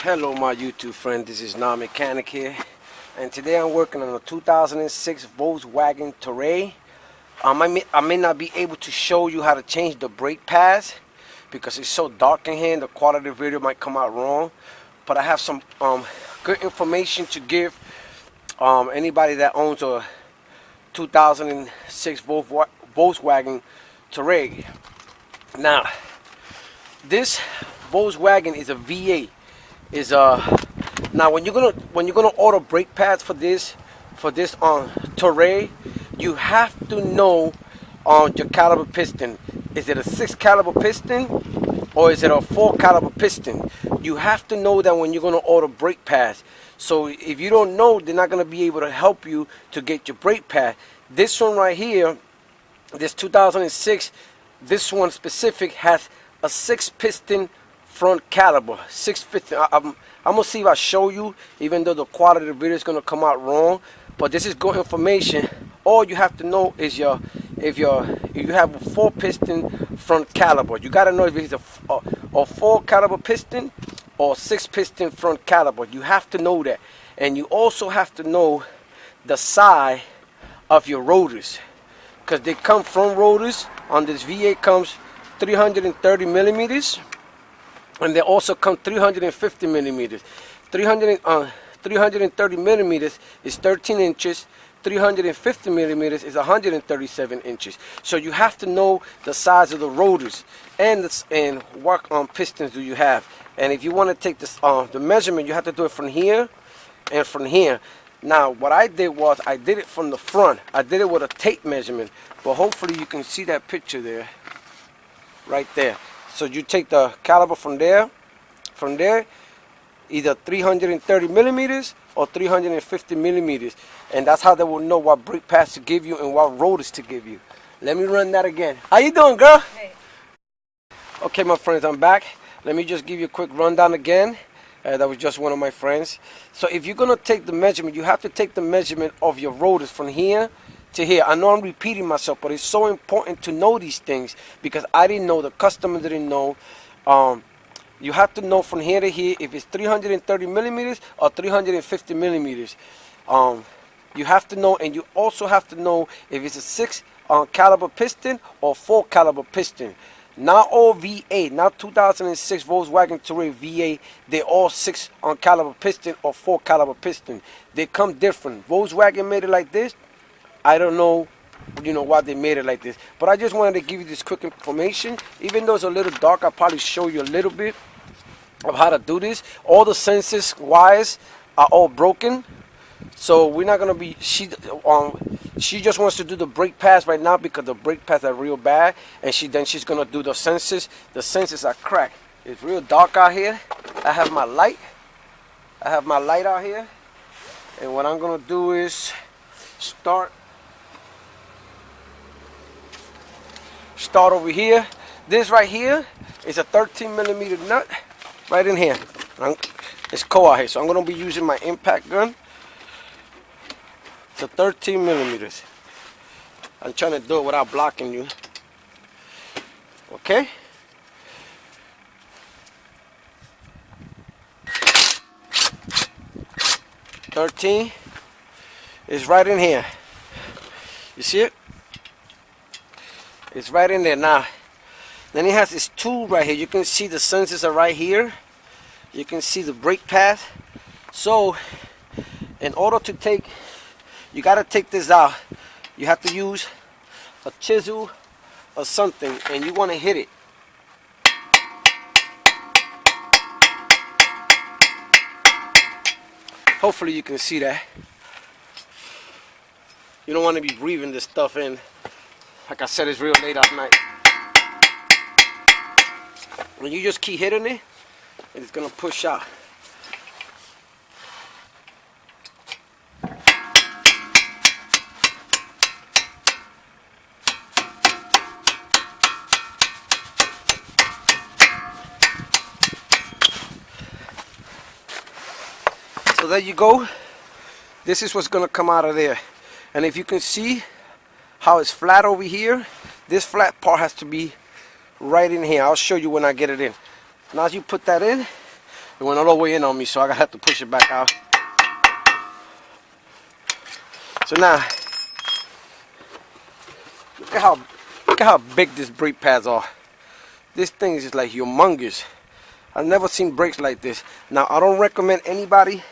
Hello my YouTube friend, this is Non-Mechanic here, and today I'm working on a 2006 Volkswagen Touareg. I may not be able to show you how to change the brake pads because it's so dark in here and the quality of the video might come out wrong, but I have some good information to give anybody that owns a 2006 Volkswagen Touareg. Now this Volkswagen is a V8. Now when you're gonna order brake pads for this Touareg, you have to know your caliber piston. Is it a 6 caliber piston or is it a 4 caliber piston? You have to know that when you're gonna order brake pads. So if you don't know, they're not gonna be able to help you to get your brake pad. This one right here, this 2006, this one specific has a 6 piston front caliber, 6 piston. I'm gonna see if I show you, even though the quality of the video is gonna come out wrong. But this is good information. All you have to know is if you have a 4 piston front caliber. You gotta know if it's a 4 caliber piston or 6 piston front caliber. You have to know that, and you also have to know the size of your rotors, because they come front rotors on this V8 comes 330 millimeters. And they also come 350 millimeters. 330 millimeters is 13 inches. 350 millimeters is 137 inches. So you have to know the size of the rotors and what pistons do you have. And if you want to take this the measurement, you have to do it from here and from here. Now what I did was I did it from the front. I did it with a tape measurement, but hopefully you can see that picture there, right there. So you take the caliber from there, either 330 millimeters or 350 millimeters, and that's how they will know what brake pads to give you and what rotors to give you. Let me run that again. How you doing, girl? Hey. Okay, my friends, I'm back. Let me just give you a quick rundown again. That was just one of my friends. So if you're gonna take the measurement, you have to take the measurement of your rotors from here to here. I know I'm repeating myself, but it's so important to know these things because I didn't know, the customer didn't know. You have to know from here to here if it's 330 millimeters or 350 millimeters. You have to know, and you also have to know if it's a 6 caliber piston or 4 caliber piston. Not all V8, not 2006 Volkswagen Touareg V8, they're all 6 caliber piston or 4 caliber piston. They come different. Volkswagen made it like this. I don't know, why they made it like this, but I just wanted to give you this quick information. Even though it's a little dark, I'll probably show you a little bit of how to do this. All the sensors wires are all broken, so we're not gonna be. She just wants to do the brake pads right now because the brake pads are real bad, and she's gonna do the sensors. The sensors are cracked. It's real dark out here. I have my light out here, and what I'm gonna do is start over here. This right here is a 13 millimeter nut right in here. It's cold out here, so I'm going to be using my impact gun. It's a 13 millimeters. I'm trying to do it without blocking you. Okay? $13 is right in here. You see it? It's right in there. Now then it has this tool right here. You can see the sensors are right here. You can see the brake pad. So in order to take, you got to take this out. You have to use a chisel or something, and you want to hit it. Hopefully you can see that. You don't want to be breathing this stuff in. Like I said, it's real late at night. When you just keep hitting it, it's gonna push out. So there you go. This is what's gonna come out of there. And if you can see how it's flat over here, this flat part has to be right in here. I'll show you when I get it in. Now as you put that in, It went all the way in on me, so I had to push it back out. So now, look at how big these brake pads are. This thing is just like humongous. I've never seen brakes like this. Now, I don't recommend anybody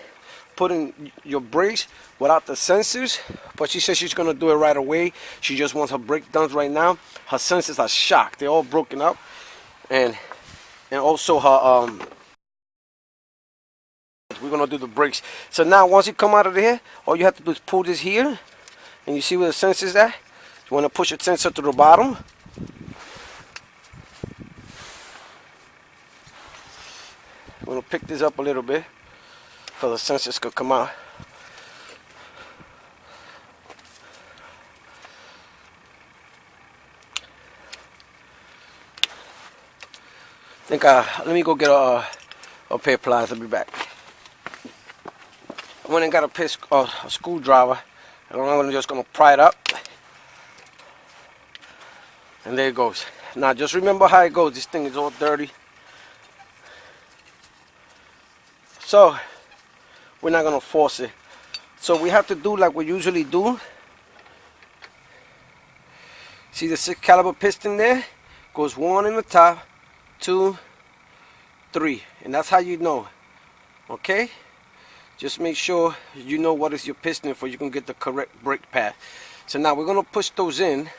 putting your brakes without the sensors, but she says she's gonna do it right away. She just wants her brakes done right now. Her sensors are shocked. They're all broken up, and also her we're gonna do the brakes. So now once you come out of there, all you have to do is pull this here, and you see where the sensor is at. You want to push your sensor to the bottom. I'm gonna pick this up a little bit so the sensors could come out. Let me go get a pair of pliers. I'll be back. I went and got a screwdriver, and I'm just gonna pry it up, and there it goes. Now just remember how it goes. This thing is all dirty, so we're not gonna force it. So we have to do like we usually do. See the 6 caliber piston there? Goes 1 in the top, 2, 3, and that's how you know. Okay, just make sure you know what is your piston for you can get the correct brake pad. So now we're gonna push those in.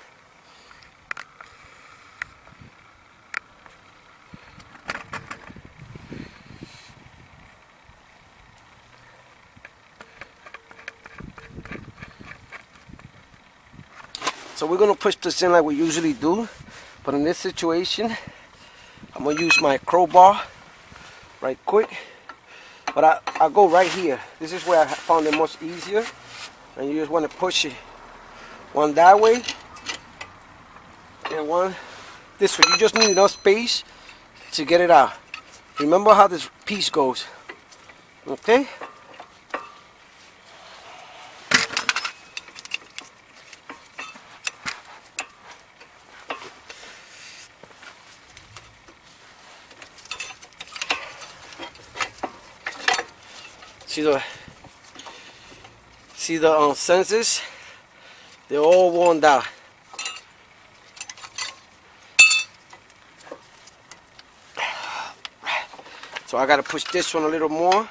So we're gonna push this in like we usually do, but in this situation I'm gonna use my crowbar right quick, but I go right here. This is where I found it much easier, and you just want to push it one that way and one this way. You just need enough space to get it out. Remember how this piece goes, okay? See the sensors? They're all worn down. So I gotta push this one a little more.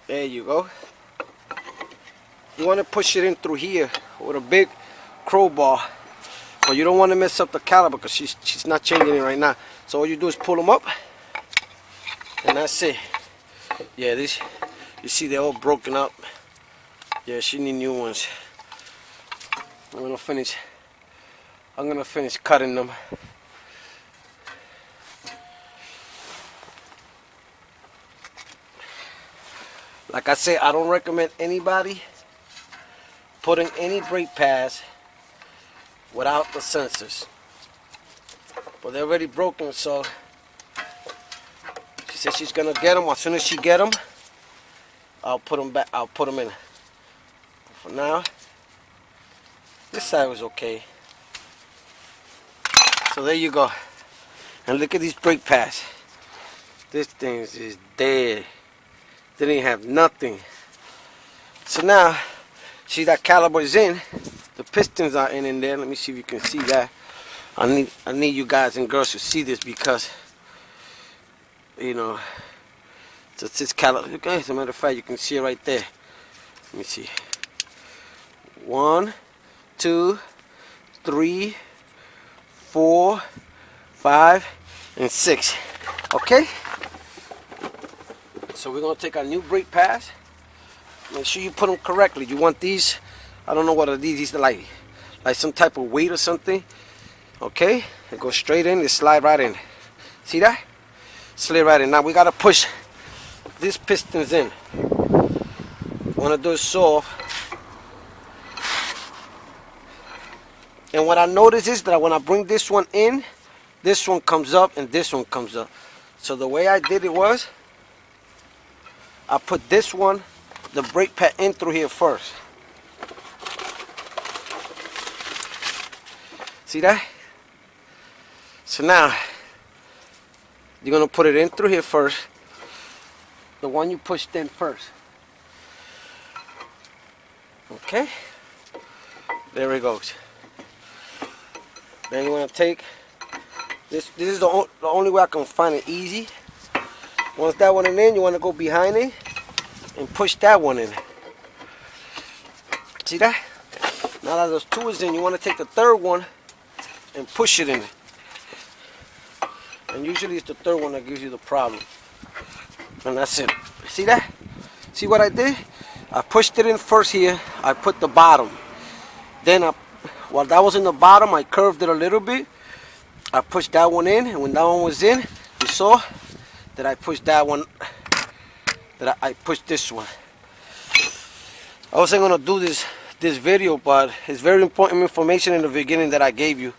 There you go. You want to push it in through here with a big crowbar, but you don't want to mess up the caliper because she's not changing it right now. So all you do is pull them up, and that's it. Yeah, this, you see they're all broken up. Yeah, she need new ones. I'm gonna finish cutting them. Like I said, I don't recommend anybody putting any brake pads without the sensors. But they're already broken, so she said she's gonna get them. As soon as she get them, I'll put them back. I'll put them in. But for now, this side was okay. So there you go. And look at these brake pads. This thing is dead. They didn't have nothing. So now, see that caliper is in. The pistons are in there. Let me see if you can see that. I need you guys and girls to see this because, you know, it's this caliper. Okay, as a matter of fact, you can see it right there. Let me see. 1, 2, 3, 4, 5, and 6. Okay. So we're gonna take our new brake pads. Make sure you put them correctly. You want these? I don't know what are these. These are like some type of weight or something. Okay, they go straight in. They slide right in. See that? Slid right in. Now we gotta push these pistons in. Wanna do it soft. And what I notice is that when I bring this one in, this one comes up and this one comes up. So the way I did it was, I put this one, the brake pad, in through here first. See that? So now you're gonna put it in through here first. The one you pushed in first. Okay. There it goes. Then you want to take this. This is the only way I can find it easy. Once that one is in, you want to go behind it and push that one in. See that? Now that those two is in, you want to take the third one and push it in. And usually it's the third one that gives you the problem. And that's it. See that? See what I did? I pushed it in first here. I put the bottom. Then while that was in the bottom, I curved it a little bit. I pushed that one in, and when that one was in, you saw that I pushed that one, that I pushed this one. I wasn't gonna do this video, but it's very important information in the beginning that I gave you.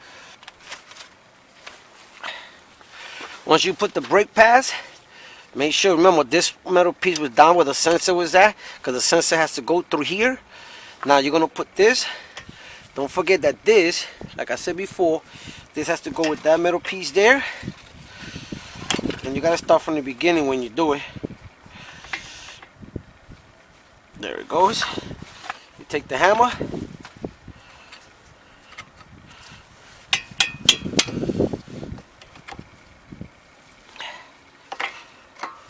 Once you put the brake pads, make sure, remember this metal piece was down where the sensor was at, because the sensor has to go through here. Now you're gonna put this. Don't forget that this, like I said before, this has to go with that metal piece there. And you gotta start from the beginning when you do it. There it goes. You take the hammer.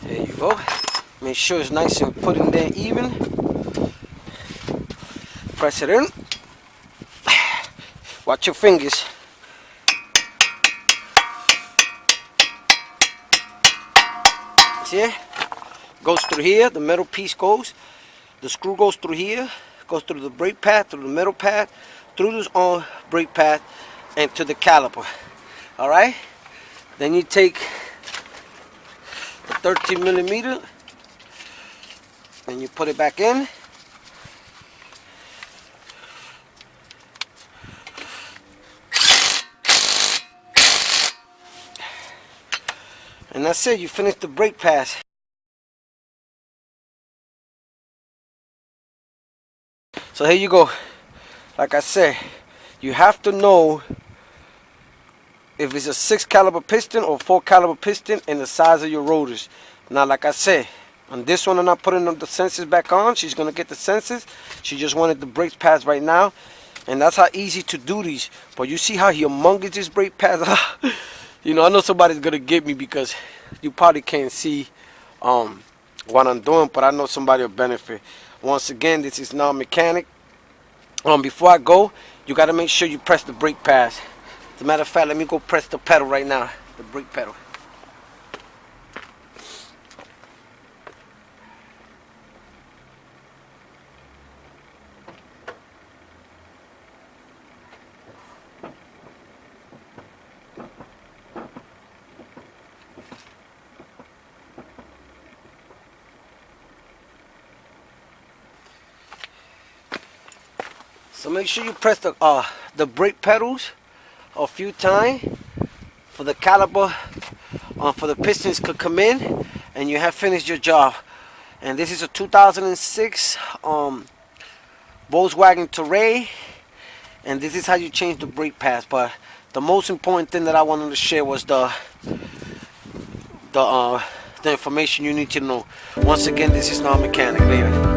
There you go. Make sure it's nice and put in there even. Press it in. Watch your fingers. See it? Goes through here, the metal piece goes. The screw goes through here, goes through the brake pad, through the metal pad, through this brake pad, and to the caliper. Alright? Then you take the 13mm and you put it back in. And that's it, you finish the brake pads. So here you go. Like I said, you have to know if it's a 6 caliber piston or 4 caliber piston and the size of your rotors. Now like I said, on this one I'm not putting the sensors back on. She's gonna get the sensors. She just wanted the brake pads right now. And that's how easy to do these. But you see how humongous this brake pads are? You know, I know somebody's gonna get me because you probably can't see what I'm doing, but I know somebody will benefit. Once again, this is non-mechanic. Before I go, you gotta make sure you press the brake pads. As a matter of fact, let me go press the pedal right now, the brake pedal. So make sure you press the brake pedals a few times for the caliper, for the pistons could come in, and you have finished your job. And this is a 2006 Volkswagen Touareg, and this is how you change the brake pads. But the most important thing that I wanted to share was the information you need to know. Once again, this is non-mechanic, baby.